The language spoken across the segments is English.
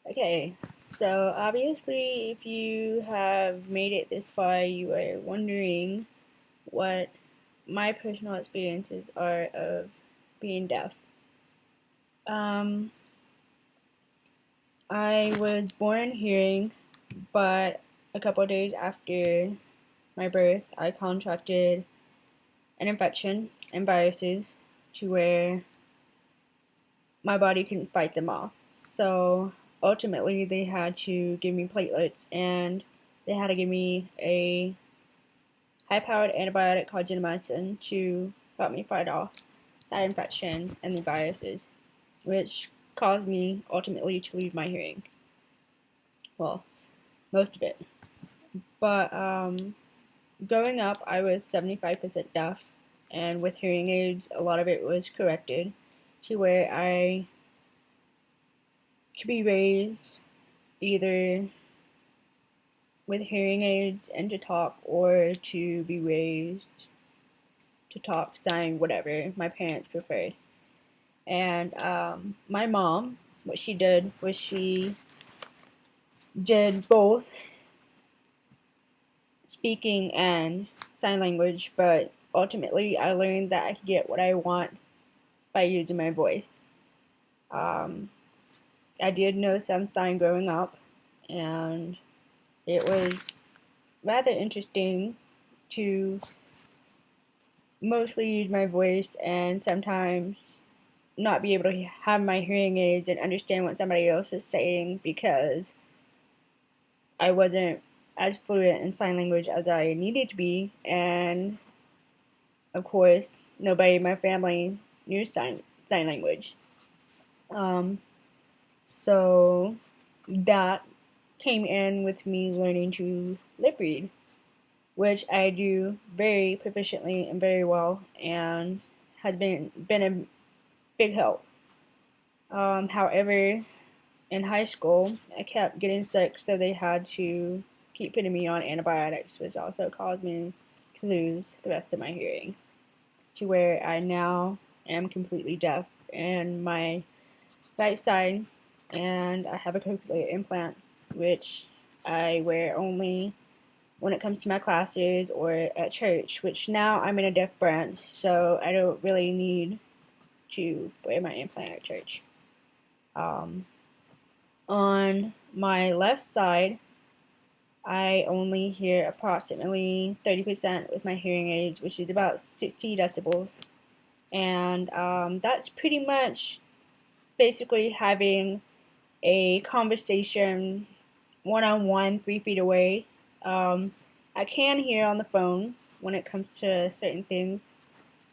Okay, so obviously, if you have made it this far, you are wondering what my personal experiences are of being deaf. Um, I was born hearing, but a couple of days after my birth, I contracted an infection and viruses to where my body couldn't fight them off. So ultimately, they had to give me platelets and they had to give me a high-powered antibiotic called gentamicin to help me fight off that infection and the viruses, which caused me ultimately to lose my hearing. Well, most of it. But growing up, I was 75% deaf, and with hearing aids, a lot of it was corrected to where I could be raised either with hearing aids and to talk, or to be raised to talk, sign, whatever my parents preferred. And my mom, what she did was she did both speaking and sign language, but ultimately I learned that I could get what I want by using my voice. Um, I did know some sign growing up, and it was rather interesting to mostly use my voice and sometimes not be able to have my hearing aids and understand what somebody else was saying because I wasn't as fluent in sign language as I needed to be, and of course, nobody in my family knew sign language. Um, so that came in with me learning to lip read, which I do very proficiently and very well, and has been a big help. However, in high school, I kept getting sick, so they had to keep putting me on antibiotics, which also caused me to lose the rest of my hearing, to where I now am completely deaf in my right side, and I have a cochlear implant, which I wear only when it comes to my classes or at church, which now I'm in a deaf branch, so I don't really need to wear my implant at church. Um, on my left side, I only hear approximately 30% with my hearing aids, which is about 60 decibels. And that's pretty much basically having a conversation one on one, 3 feet away. I can hear on the phone when it comes to certain things.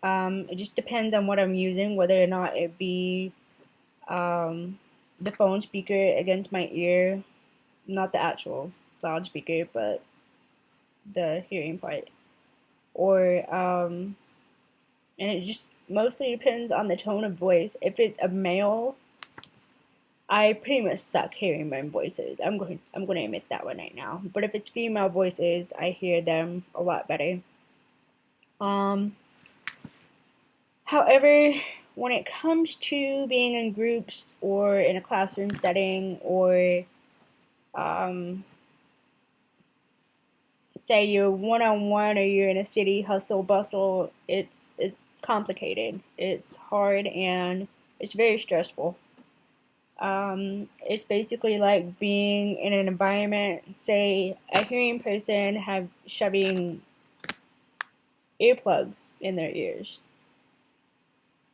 It just depends on what I'm using, whether or not it be um, the phone speaker against my ear, not the actual loudspeaker, but the hearing part. Or, and it just mostly depends on the tone of voice. If it's a male, I pretty much suck hearing my voices. I'm going to admit that one right now. But if it's female voices, I hear them a lot better. Um, However, when it comes to being in groups or in a classroom setting, or um, say you're one on one or you're in a city hustle bustle, it's complicated. It's hard and it's very stressful. It's basically like being in an environment, say a hearing person have shoving earplugs in their ears.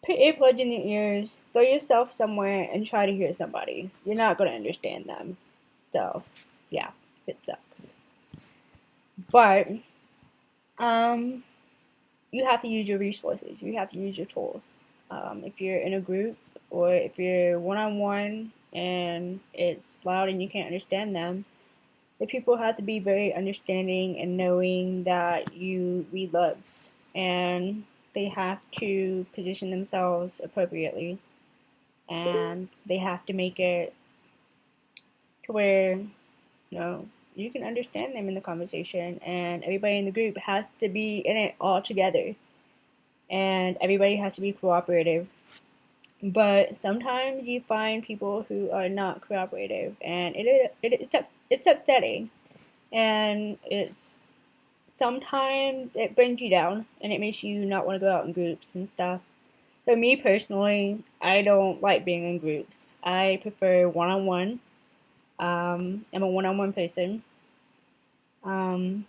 Put earplugs in your ears, throw yourself somewhere, and try to hear somebody. You're not going to understand them. So, yeah, it sucks. But, um, you have to use your resources. You have to use your tools. If you're in a group or if you're one on one and it's loud and you can't understand them, the people have to be very understanding and knowing that you read lips, and they have to position themselves appropriately, and they have to make it to where you can understand them in the conversation, and everybody in the group has to be in it all together, and everybody has to be cooperative. But sometimes you find people who are not cooperative, and it's upsetting, and it's sometimes it brings you down, and it makes you not want to go out in groups and stuff. So me personally, I don't like being in groups. I prefer one-on-one. I'm a one-on-one person. Um,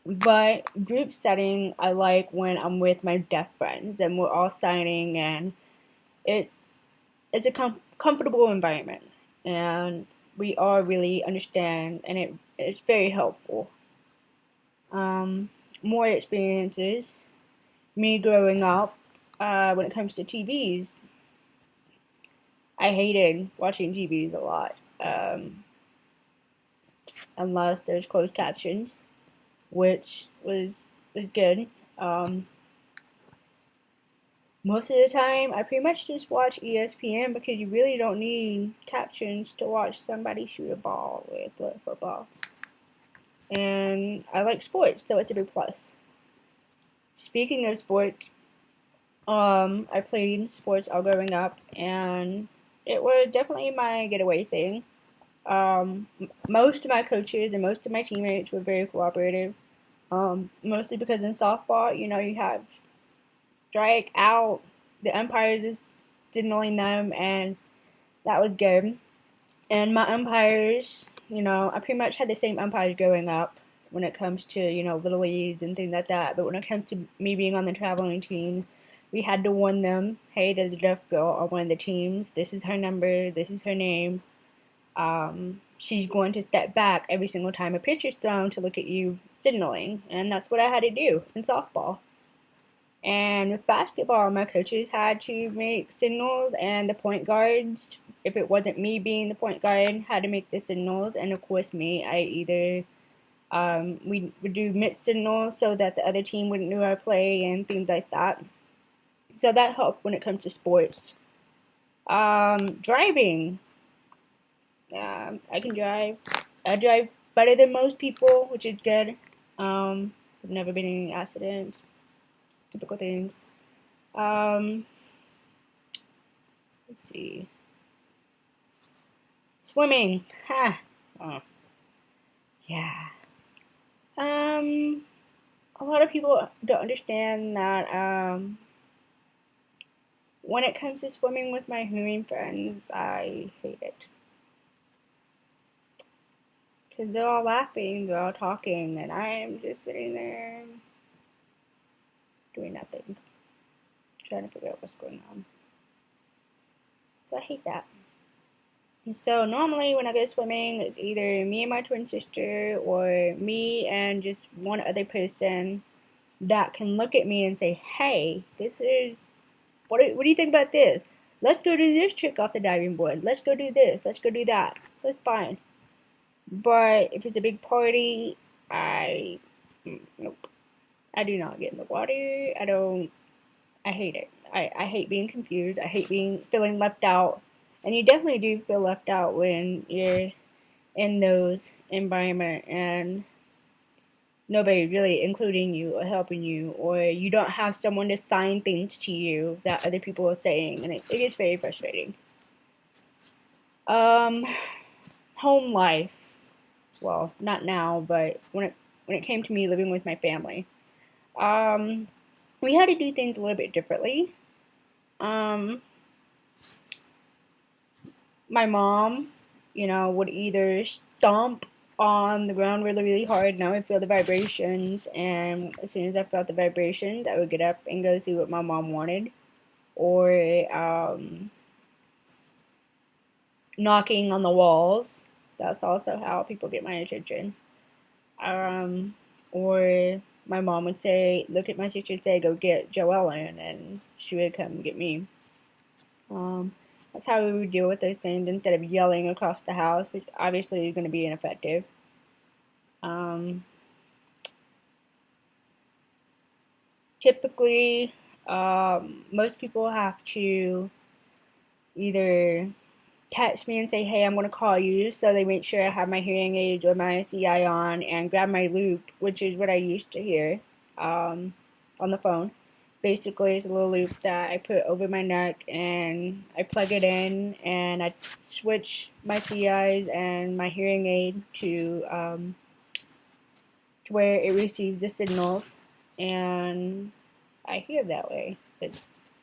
but group setting, I like when I'm with my deaf friends and we're all signing, and it's it's a comfortable environment, and we all really understand, and it's very helpful. Um, More experiences. Me growing up, when it comes to TVs, I hated watching TVs a lot, unless there's closed captions, which was good. Um, Most of the time, I pretty much just watch ESPN because you really don't need captions to watch somebody shoot a ball with a football. And I like sports, so it's a big plus. Speaking of sports, I played sports all growing up, and it was definitely my getaway thing. Most of my coaches and most of my teammates were very cooperative. Mostly because in softball, you have strike out, the umpires is signaling them, and that was good. And my umpires, I pretty much had the same umpires growing up when it comes to, little leagues and things like that. But when it comes to me being on the traveling team, we had to warn them, hey, there's a deaf girl on one of the teams. This is her number. This is her name. She's going to step back every single time a pitcher's thrown to look at you signaling. And that's what I had to do in softball. And with basketball, my coaches had to make signals, and the point guards, if it wasn't me being the point guard, had to make the signals. And of course, me, I either we would do mixed signals so that the other team wouldn't know our play and things like that. So that helped when it comes to sports. Driving, I can drive. I drive better than most people, which is good. I've never been in any accidents. Typical things. Um, let's see. Swimming. Ha. Oh, yeah. Um, a lot of people don't understand that when it comes to swimming with my swimming friends, I hate it. Because they're all laughing, they're all talking, and I'm just sitting there doing nothing, trying to figure out what's going on. So I hate that. And so normally when I go swimming, it's either me and my twin sister, or me and just one other person that can look at me and say, hey, this is, what do you think about this? Let's go do this trick off the diving board. Let's go do this. Let's go do that. That's fine. But if it's a big party, nope. I do not get in the water. I hate it. I hate being confused. I hate feeling left out. And you definitely do feel left out when you're in those environment and nobody really including you or helping you, or you don't have someone to sign things to you that other people are saying, and it gets very frustrating. Um, Home life. Well, not now, but when it came to me living with my family, um, we had to do things a little bit differently. Um, my mom, would either stomp on the ground really, really hard, and I would feel the vibrations, and as soon as I felt the vibrations, I would get up and go see what my mom wanted, or knocking on the walls. That's also how people get my attention. Um, or my mom would say, look at my sister and say, go get Joellen, and she would come get me. That's how we would deal with those things instead of yelling across the house, which obviously is going to be ineffective. Um, Typically, most people have to either text me and say, hey, I'm going to call you, so they make sure I have my hearing aids or my CI on, and grab my loop, which is what I used to hear on the phone, basically it's a little loop that I put over my neck, and I plug it in, and I switch my CIs and my hearing aid to where it receives the signals, and I hear that way.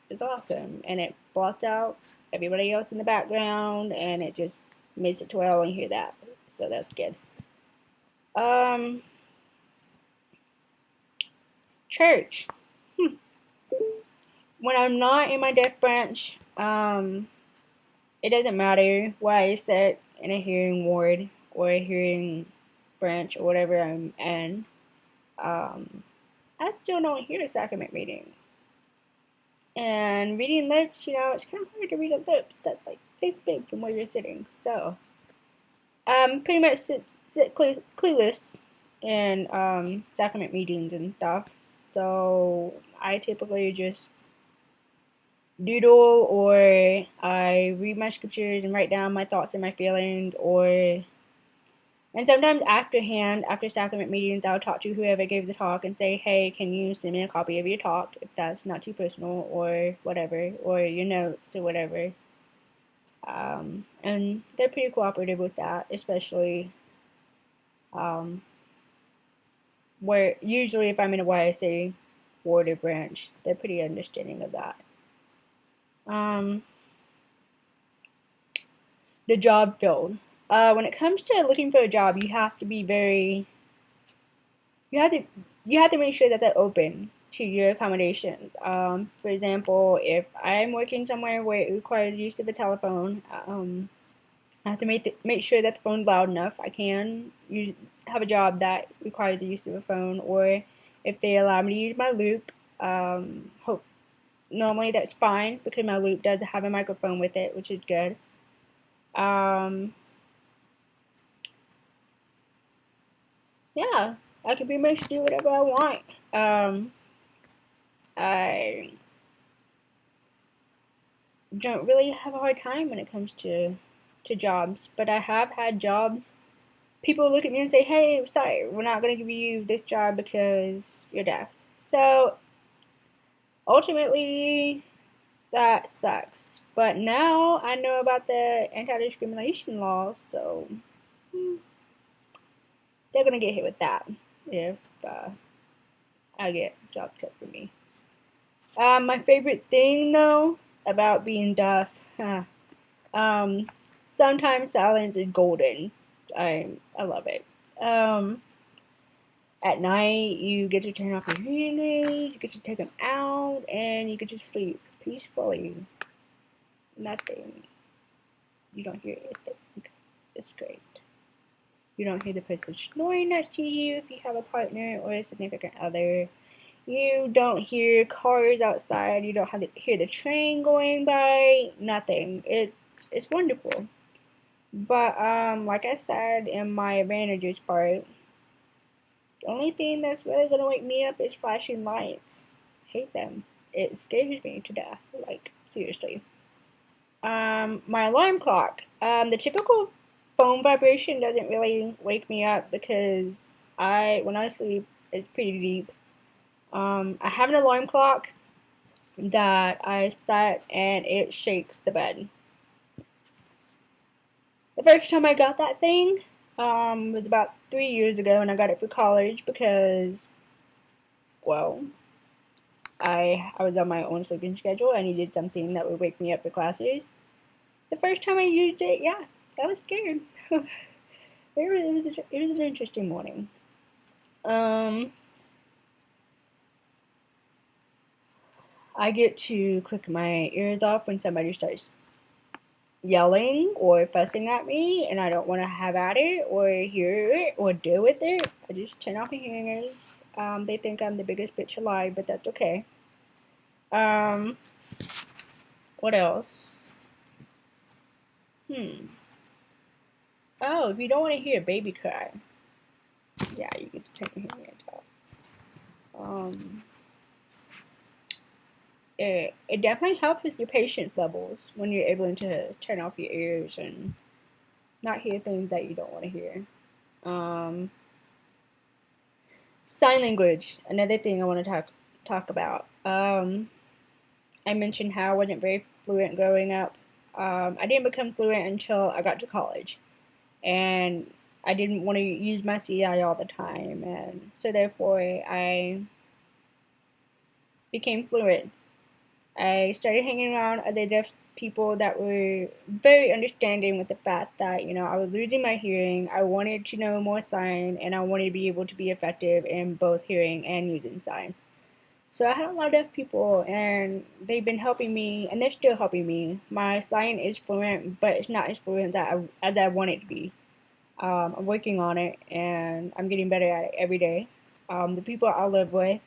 It's awesome, and it blots out everybody else in the background, and it just makes it to where I only hear that. So that's good. Church. When I'm not in my deaf branch, it doesn't matter where I sit in a hearing ward or a hearing branch or whatever I'm in. I still don't hear the sacrament reading. And reading lips, it's kind of hard to read a lips that's like this big from where you're sitting. So, pretty much sit clueless in sacrament meetings and stuff. So I typically just doodle, or I read my scriptures and write down my thoughts and my feelings, and sometimes after sacrament meetings, I'll talk to whoever gave the talk and say, hey, can you send me a copy of your talk if that's not too personal, or whatever, or your notes or whatever. And they're pretty cooperative with that, especially where usually if I'm in a YSA ward or branch, they're pretty understanding of that. The job field. When it comes to looking for a job, you have to make sure that they're open to your accommodations. For example, if I'm working somewhere where it requires use of a telephone, I have to make sure that the phone's loud enough. I can have a job that requires the use of a phone, or if they allow me to use my loop, normally that's fine because my loop does have a microphone with it, which is good. Yeah, I can pretty much do whatever I want. I don't really have a hard time when it comes to jobs, but I have had jobs. People look at me and say, hey, sorry, we're not going to give you this job because you're deaf. So, ultimately, that sucks. But now I know about the anti-discrimination laws, so they're going to get hit with that if I get jobs cut for me. My favorite thing, though, about being deaf, sometimes silence is golden. I love it. At night, you get to turn off your hearing aids, you get to take them out, and you get to sleep peacefully. Nothing. You don't hear anything. It's great. You don't hear the person snoring next to you if you have a partner or a significant other. You don't hear cars outside. You don't hear the train going by. Nothing. It's wonderful. But like I said in my advantages part, the only thing that's really gonna wake me up is flashing lights. Hate them. It scares me to death. Like, seriously. My alarm clock. The typical phone vibration doesn't really wake me up because when I sleep, it's pretty deep. I have an alarm clock that I set and it shakes the bed. The first time I got that thing was about 3 years ago, and I got it for college because, well, I was on my own sleeping schedule. I needed something that would wake me up for classes. The first time I used it, yeah, I was scared. It was an interesting morning. I get to click my ears off when somebody starts yelling or fussing at me and I don't want to have at it or hear it or deal with it. I just turn off my hearing aids. They think I'm the biggest bitch alive, but that's okay. What else? Oh, if you don't want to hear a baby cry, yeah, you can just take your hearing aids off. It definitely helps with your patience levels when you're able to turn off your ears and not hear things that you don't want to hear. Sign language, another thing I want to talk about. I mentioned how I wasn't very fluent growing up. I didn't become fluent until I got to college, and I didn't want to use my CI all the time, and so therefore I became fluent. I started hanging around other deaf people that were very understanding with the fact that, I was losing my hearing. I wanted to know more sign, and I wanted to be able to be effective in both hearing and using sign. So I had a lot of deaf people, and they've been helping me, and they're still helping me. My sign is fluent, but it's not as fluent as I want it to be. I'm working on it, and I'm getting better at it every day. The people I live with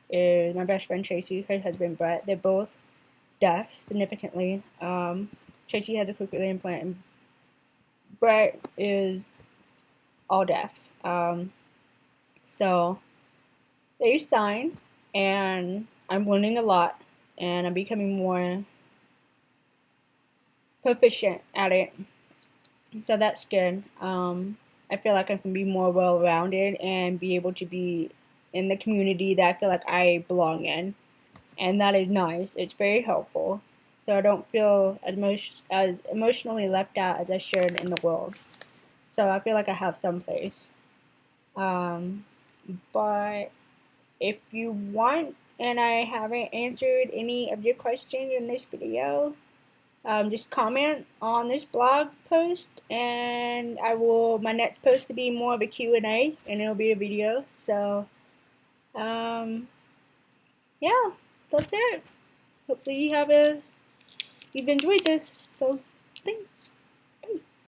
is my best friend Tracy, her husband Brett. They're both deaf significantly. Tracy has a cochlear implant, and Brett is all deaf. So they sign, and I'm learning a lot, and I'm becoming more proficient at it. So that's good. I feel like I can be more well-rounded and be able to be in the community that I feel like I belong in, and that is nice. It's very helpful, so I don't feel as emotionally left out as I should in the world. So I feel like I have some place. Um, but if you want, and I haven't answered any of your questions in this video, just comment on this blog post, and my next post to be more of a Q&A, and it'll be a video. So, yeah, that's it. Hopefully you've enjoyed this. So, thanks.